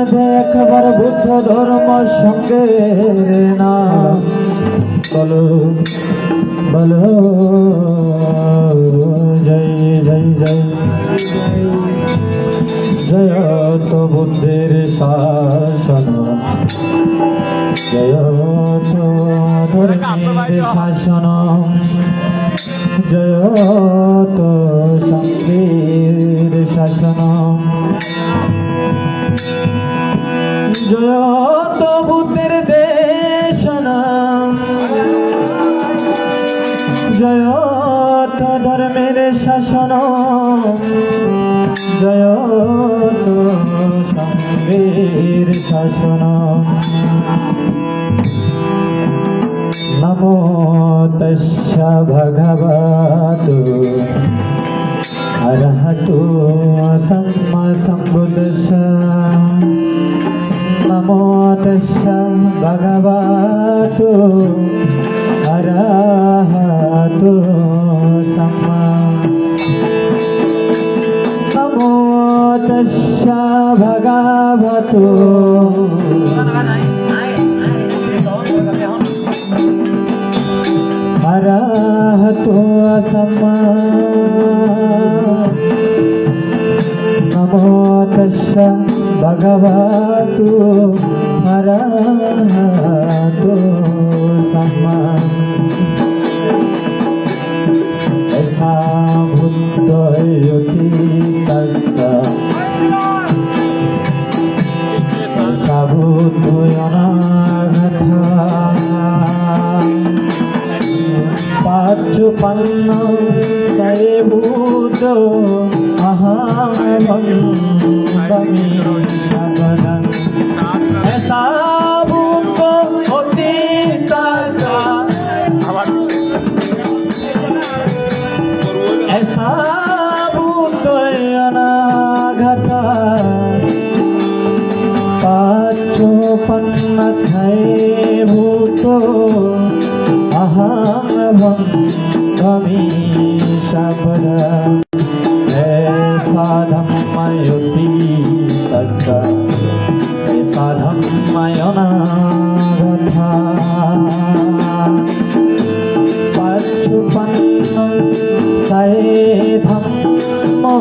একবার বুদ্ধ ধর্ম সঙ্গে না বলো বলো জয় জয় জয় জয় তো বুদ্ধের শাসন জয় তো ধর্মের শাসন জয় তো সঙ্গের শাসন জয় তো বুদ্ধের দেশন জয় তো ধর্মের শাসন জয় তো সঙ্গের শাসন নমো তস্য ভগবতো অরহতো সম্মা সম্বুদ্ধস্য নমো তস্য ভগবতো অরহতো সম্মা নমো তস্য ভগবতো অরহতো সম্মা নমো তস্য ভগবতো অরহতো সম্মা যথা ভূতয়তি তস্য যথা ভূতয়নাগতঃ পাঁচুপন্ন সর্বভূত অহং বমি সবদং ऐसा भूत होती ऐसा भूत अनागत पाचोपन्न भूत अहं भमी शब्द ऐसा धम्मयोति तस्य ऐसा धम्मयोनागता पाचुपन्न धम्मो